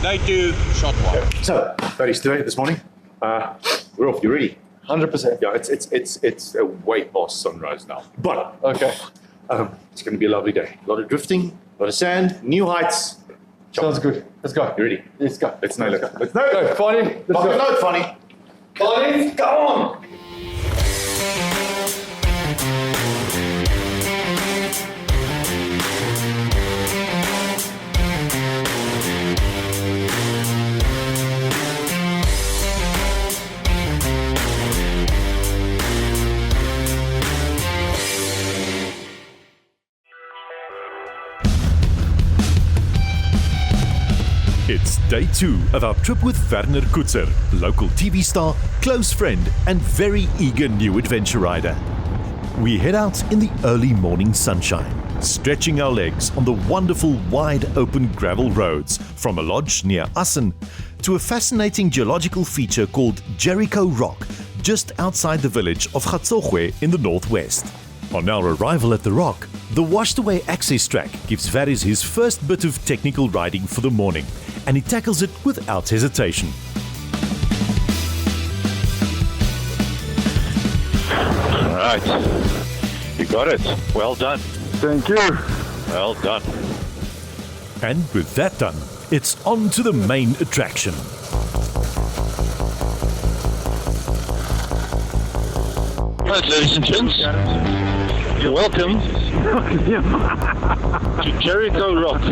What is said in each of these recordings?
Day 2, shot 1. So, very today this morning. We're off. You ready? 100%. Yeah, it's a way past sunrise now. But Okay. it's going to be a lovely day. A lot of drifting, a lot of sand, new heights. Sounds good. Let's go. You ready? Let's go. Let's nail it. Go. Let's nail it. Go, Fonny. Let's Lock go. it out, Fonny. Fonny, go on. It's day 2 of our trip with Werner Kutzer, local TV star, close friend, and very eager new adventure rider. We head out in the early morning sunshine, stretching our legs on the wonderful wide open gravel roads from a lodge near Assen to a fascinating geological feature called Jericho Rock, just outside the village of Gatsogwe in the northwest. On our arrival at the rock, the washed-away access track gives Varis his first bit of technical riding for the morning, and he tackles it without hesitation. All right, you got it. Well done. Thank you. Well done. And with that done, it's on to the main attraction. Right, ladies and gents, welcome to Jericho Rock.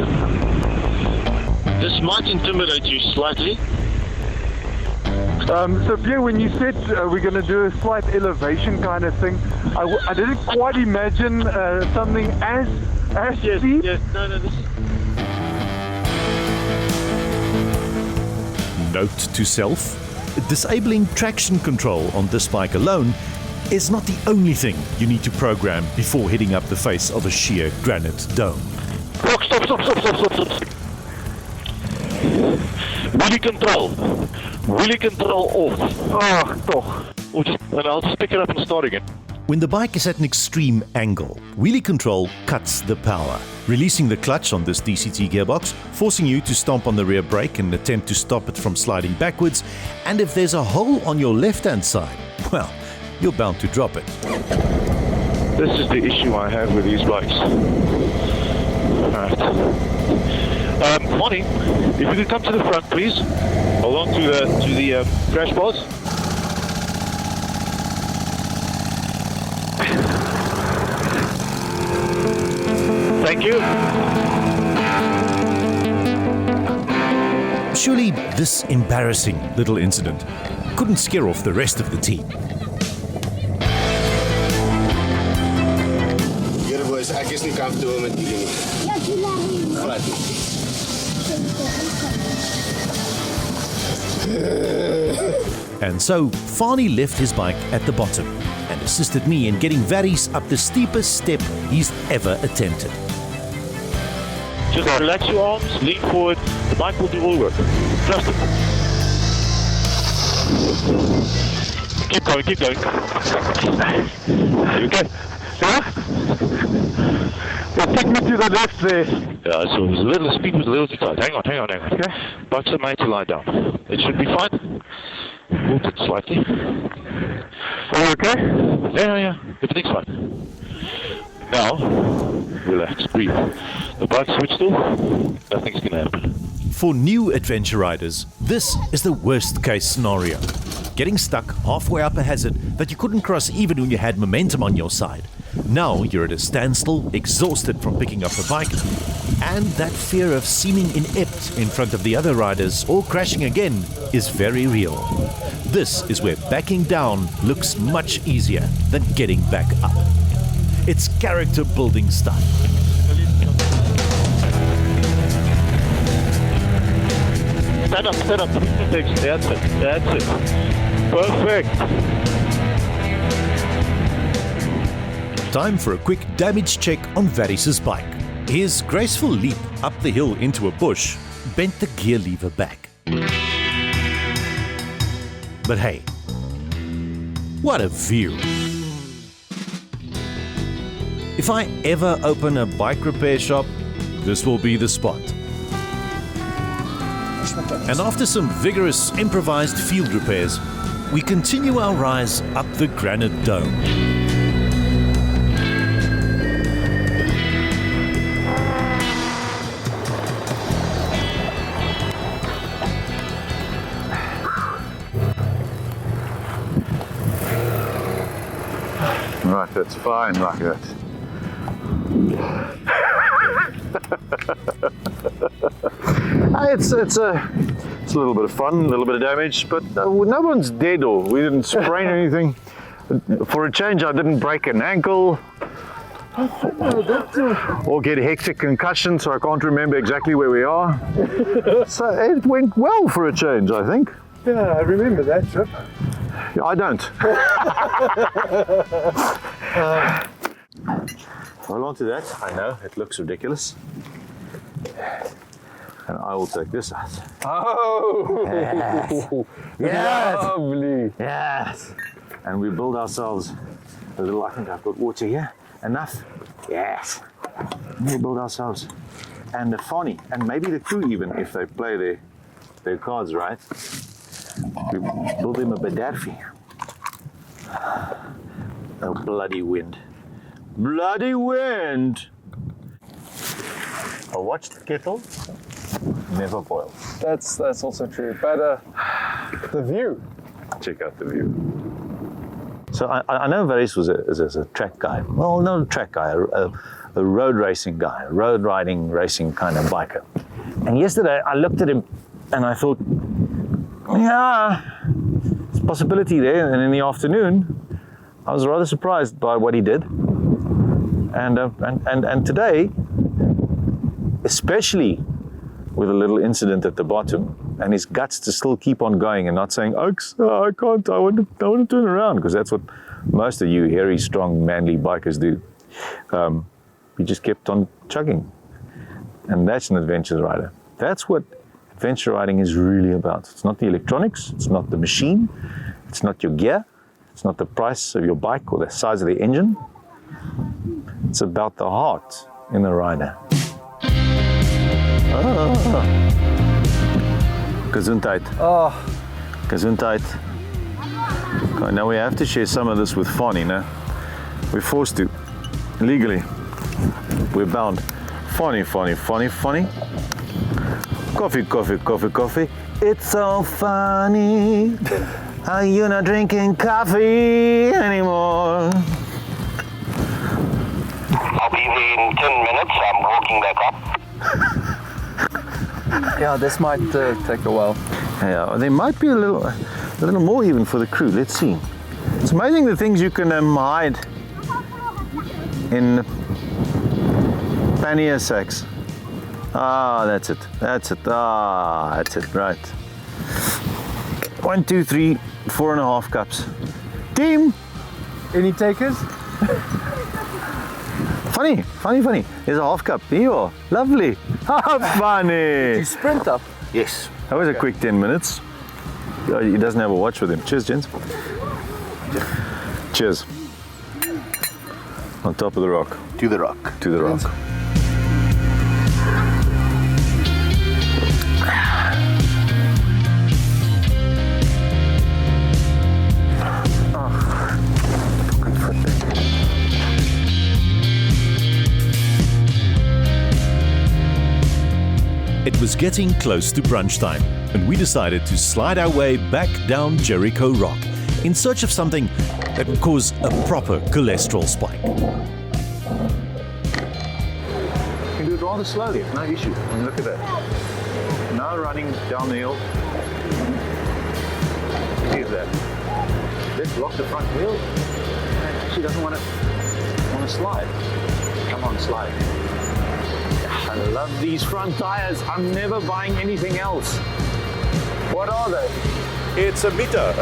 This might intimidate you slightly. So Pierre, when you said we're going to do a slight elevation kind of thing, I didn't quite imagine something as steep. Yes, no, this is... Note to self, disabling traction control on this bike alone is not the only thing you need to program before heading up the face of a sheer granite dome. Stop. Wheelie control off. And I'll just pick it up and start again. When the bike is at an extreme angle, wheelie control cuts the power, releasing the clutch on this DCT gearbox, forcing you to stomp on the rear brake and attempt to stop it from sliding backwards, and if there's a hole on your left-hand side, well, you're bound to drop it. This is the issue I have with these bikes. Alright. Monty, if you could come to the front, please. Hold on to the crash bars. Thank you. Surely this embarrassing little incident couldn't scare off the rest of the team. Here boys, ek is nie comfortable met hierdie nie. Ja, die Alright. And so, Fani left his bike at the bottom and assisted me in getting Varis up the steepest step he's ever attempted. Just relax your arms, lean forward. The bike will do all work. Trust it. Keep going. You okay? Yeah? Well, take me to the left there. Yeah, so there's a little speed was a little too tight. Hang on. Okay. Bikes are made to lie down. It should be fine. Move it slightly. Are you okay? Yeah. Everything's fine. Now, relax, breathe. The bike's switched off. Nothing's going to happen. For new adventure riders, this is the worst case scenario. Getting stuck halfway up a hazard that you couldn't cross even when you had momentum on your side. Now you're at a standstill, exhausted from picking up the bike, and that fear of seeming inept in front of the other riders or crashing again is very real. This is where backing down looks much easier than getting back up. It's character building stuff. Stand up. That's it. Perfect. Time for a quick damage check on Varis's bike. His graceful leap up the hill into a bush bent the gear lever back. But hey, what a view! If I ever open a bike repair shop, this will be the spot. And after some vigorous improvised field repairs, we continue our rise up the granite dome. Right, that's fine like that. It's a little bit of fun, a little bit of damage, but no one's dead or we didn't sprain anything. For a change, I didn't break an ankle or get a hectic concussion, so I can't remember exactly where we are. So it went well for a change, I think. Yeah, I remember that trip. I don't. Hold on to that. I know, it looks ridiculous. And I will take this out. Oh! Yes! Lovely. Yes! And we build ourselves a little, I think I've got water here. Enough? Yes! And we build ourselves. And the funny, and maybe the crew even, if they play their cards right, we build them a badarfi. Oh, bloody wind. Bloody wind! I watched the kettle, never boils. That's also true. But the view. Check out the view. So I know Varis was a track guy. Well, not a track guy, a road racing guy, a road riding, racing kind of biker. And yesterday I looked at him and I thought, yeah, there's a possibility there. And in the afternoon, I was rather surprised by what he did. And today, especially with a little incident at the bottom, and his guts to still keep on going and not saying, Oaks, oh, I can't, I want to turn around, because that's what most of you hairy, strong, manly bikers do. He just kept on chugging. And that's an adventure rider. That's what adventure riding is really about. It's not the electronics, it's not the machine, it's not your gear, it's not the price of your bike or the size of the engine. It's about the heart in the rider. Gesundheit. Oh. Gesundheit. Okay, now we have to share some of this with Fonny, no? We're forced to. Legally. We're bound. Fonny. Coffee. It's so funny how you're not drinking coffee anymore. I'll be there in 10 minutes. I'm walking back up. Yeah, this might take a while. Yeah, there might be a little more even for the crew. Let's see. It's amazing the things you can hide in pannier sacks. Ah, that's it. That's it, right. 1, 2, 3, 4.5 cups. Team! Any takers? Funny. There's a half cup. Here you are. Lovely. Funny. You sprint up. Yes. That was a quick 10 minutes. He doesn't have a watch with him. Cheers, gents. Cheers. On top of the rock. To the rock. To the rock. It was getting close to brunch time, and we decided to slide our way back down Jericho Rock in search of something that would cause a proper cholesterol spike. You can do it rather slowly, no issue. I mean, look at that. Now running down the hill. Here's that. Let's lock the front wheel. She doesn't want to slide. Come on, slide. I love these front tires. I'm never buying anything else. What are they? It's a Mita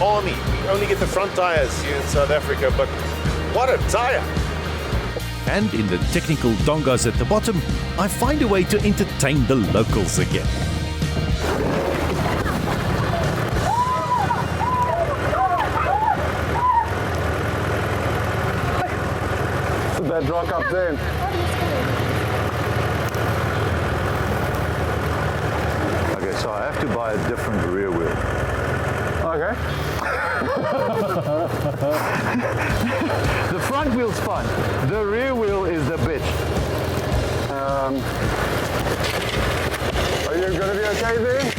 Army. We only get the front tires here in South Africa, but what a tire! And in the technical dongas at the bottom, I find a way to entertain the locals again. It's a bad rock up there. So I have to buy a different rear wheel. Okay. The front wheel's fine. The rear wheel is the bitch. Are you going to be okay then?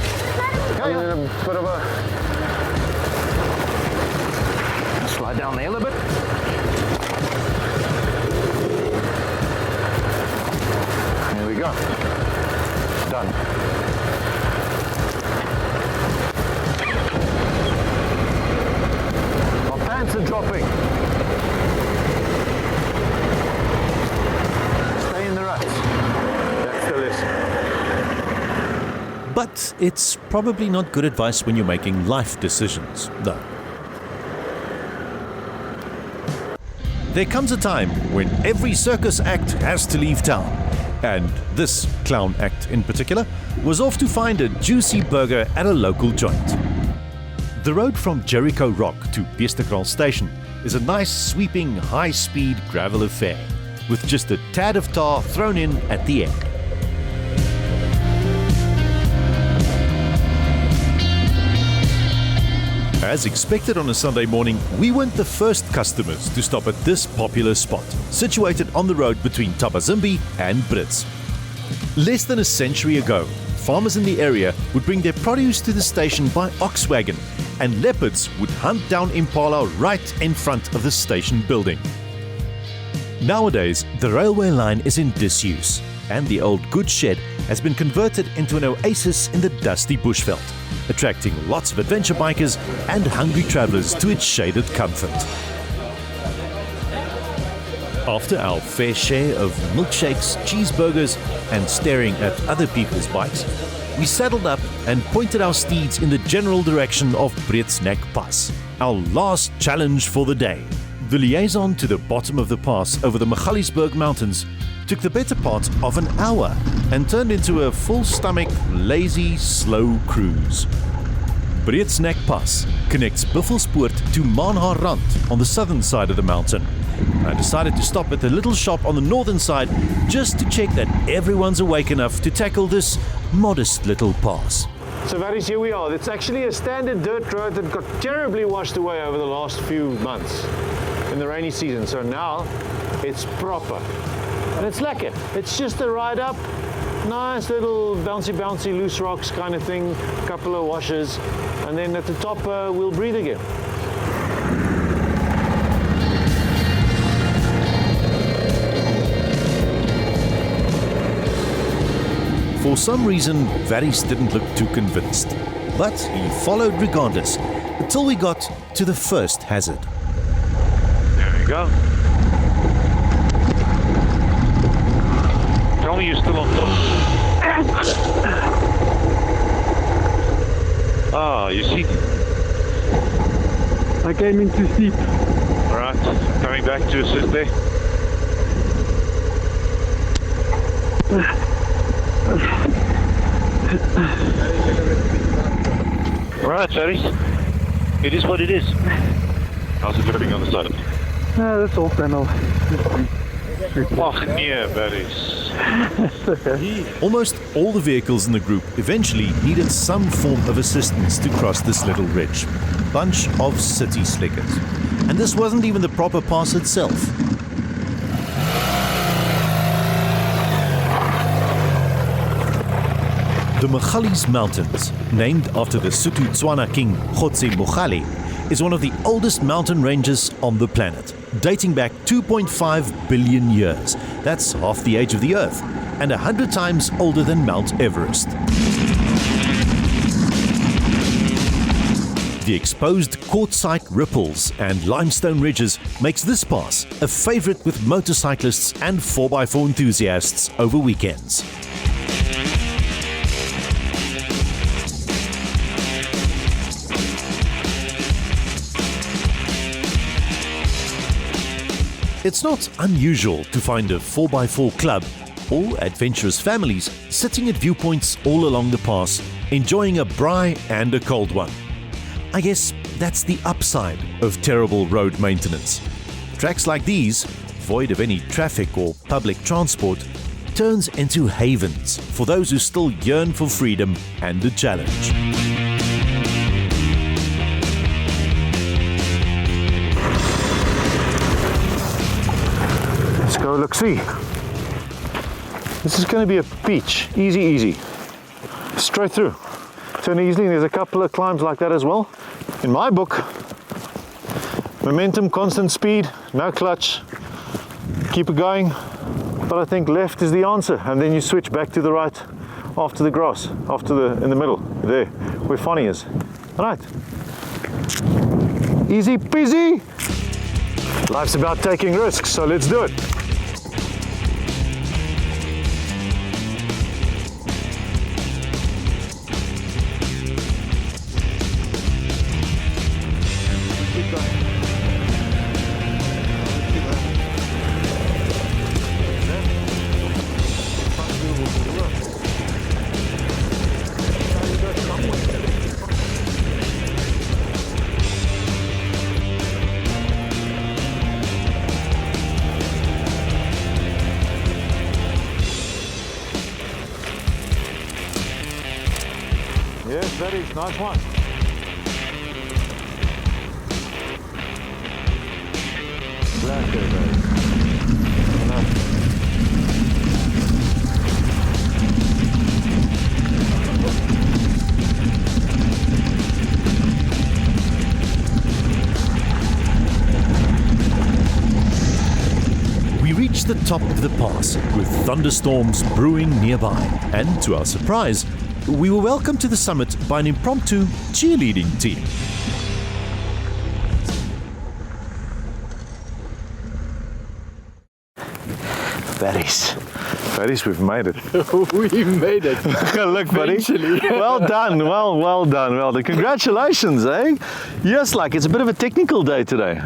I'm in a bit of a... Slide down there a little bit. There we go. Done. My pants are dropping. Stay in the ruts. That's the lesson. But it's probably not good advice when you're making life decisions, though. There comes a time when every circus act has to leave town. And this clown act in particular was off to find a juicy burger at a local joint. The road from Jericho Rock to Breedtsnek Station is a nice sweeping high-speed gravel affair with just a tad of tar thrown in at the end. As expected on a Sunday morning, we weren't the first customers to stop at this popular spot, situated on the road between Tabazimbi and Brits. Less than a century ago, farmers in the area would bring their produce to the station by ox wagon, and leopards would hunt down impala right in front of the station building. Nowadays, the railway line is in disuse, and the old goods shed has been converted into an oasis in the dusty bushveld, attracting lots of adventure bikers and hungry travelers to its shaded comfort. After our fair share of milkshakes, cheeseburgers, and staring at other people's bikes, we saddled up and pointed our steeds in the general direction of Breedtsnek Pass, our last challenge for the day. The liaison to the bottom of the pass over the Magaliesberg Mountains took the better part of an hour and turned into a full-stomach, lazy, slow cruise. Breedtsnek Pass connects Buffelspoort to Manharrand on the southern side of the mountain. I decided to stop at the little shop on the northern side just to check that everyone's awake enough to tackle this modest little pass. So Varis, here we are. It's actually a standard dirt road that got terribly washed away over the last few months in the rainy season. So now it's proper. And it's lekker. It's just a ride up, nice little bouncy, loose rocks kind of thing, a couple of washes, and then at the top we'll breathe again. For some reason, Varis didn't look too convinced, but he followed regardless until we got to the first hazard. There we go. Tell me you're still on top. Ah, you see? I came in too steep. Alright, coming back to assist there. Alright, Varis. It is what it is. How's it looking on the side? That's all panel. Oh, yeah, Varis. Almost all the vehicles in the group eventually needed some form of assistance to cross this little ridge. Bunch of city slickers. And this wasn't even the proper pass itself. The Magalies Mountains, named after the Sotho-Tswana king Kgotse Mogale, is one of the oldest mountain ranges on the planet, dating back 2.5 billion years. That's half the age of the Earth, and 100 times older than Mount Everest. The exposed quartzite ripples and limestone ridges makes this pass a favorite with motorcyclists and 4x4 enthusiasts over weekends. It's not unusual to find a 4x4 club or adventurous families sitting at viewpoints all along the pass, enjoying a braai and a cold one. I guess that's the upside of terrible road maintenance. Tracks like these, void of any traffic or public transport, turns into havens for those who still yearn for freedom and the challenge. Let's go look see. This is going to be a peach. Easy, easy. Straight through. Turn easily. There's a couple of climbs like that as well. In my book, momentum, constant speed, no clutch. Keep it going. But I think left is the answer. And then you switch back to the right after the grass, in the middle, there, where Fonny is. All right. Easy peasy. Life's about taking risks, so let's do it. Yes, that is nice one. We reached the top of the pass with thunderstorms brewing nearby, and to our surprise, we were welcomed to the summit by an impromptu cheerleading team. Buddies, we've made it. We made it. Look, buddy. Eventually. Well done. Well done. Congratulations, eh? Yes, it's a bit of a technical day today.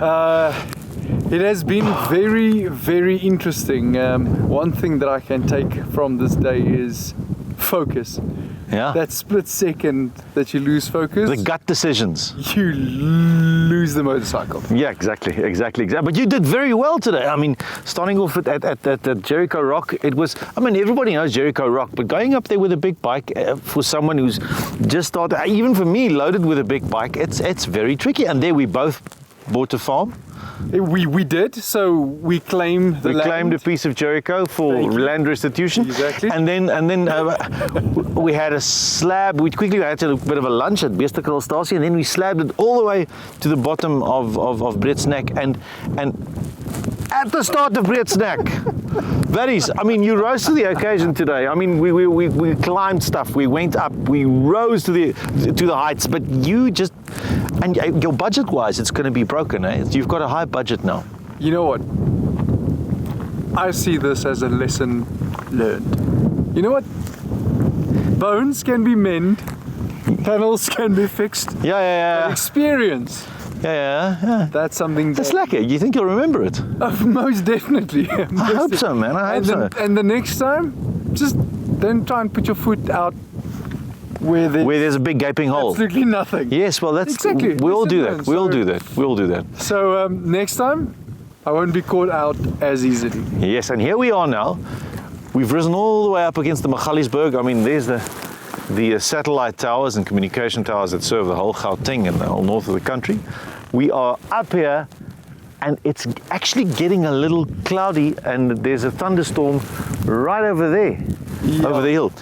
It has been very, very interesting. One thing that I can take from this day is focus. Yeah. That split second that you lose focus, The gut decisions. you lose the motorcycle. Yeah, exactly. But you did very well today. I mean, starting off at Jericho Rock, it was, everybody knows Jericho Rock, but going up there with a big bike for someone who's just started, even for me, loaded with a big bike, it's very tricky. And there we both bought a farm. We did, so we claimed the land. Claimed a piece of Jericho for land restitution. Exactly. And then we had a slab. We quickly had a bit of a lunch at Breedtsnek, and then we slabbed it all the way to the bottom of Breedtsnek. And at the start of Breedtsnek, Varys, you rose to the occasion today. We climbed stuff. We went up. We rose to the heights. But you just, and your budget-wise, it's going to be broken. Eh? You've got a high budget now. You know what? I see this as a lesson learned. You know what? Bones can be mended, panels can be fixed. Yeah. Experience. Yeah. That's something. It's slacker. You think you'll remember it? Most definitely. I hope so, man. I hope so. And the next time, just don't try and put your foot out where there's a big gaping hole. Absolutely nothing. Yes, well, that's exactly. We all do that. We'll do that. So next time, I won't be caught out as easily. Yes, and here we are now. We've risen all the way up against the Magaliesberg. There's the satellite towers and communication towers that serve the whole Gauteng and the whole north of the country. We are up here, and it's actually getting a little cloudy, and there's a thunderstorm right over there, over the hill.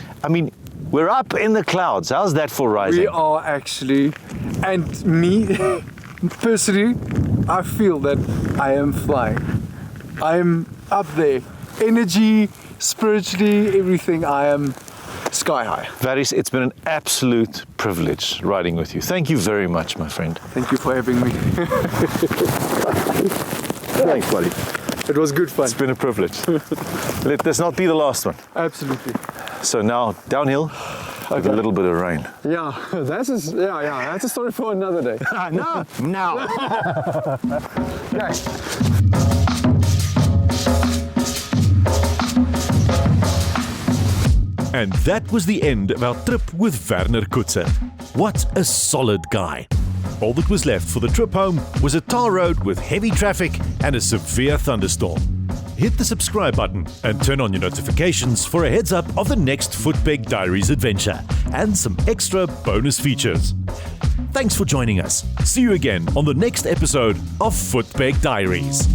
We're up in the clouds. How's that for rising? We are actually, and me, personally, I feel that I am flying. I'm up there. Energy, spiritually, everything, I am sky high. Varys, it's been an absolute privilege riding with you. Thank you very much, my friend. Thank you for having me. Thanks, buddy. It was good fun. It's been a privilege. Let this not be the last one. Absolutely. So now, downhill with a little bit of rain. Yeah, that's a story for another day. No. Okay. And that was the end of our trip with Werner Kutzer. What a solid guy. All that was left for the trip home was a tar road with heavy traffic and a severe thunderstorm. hit the subscribe button and turn on your notifications for a heads up of the next Footpeg Diaries adventure and some extra bonus features. Thanks for joining us. See you again on the next episode of Footpeg Diaries.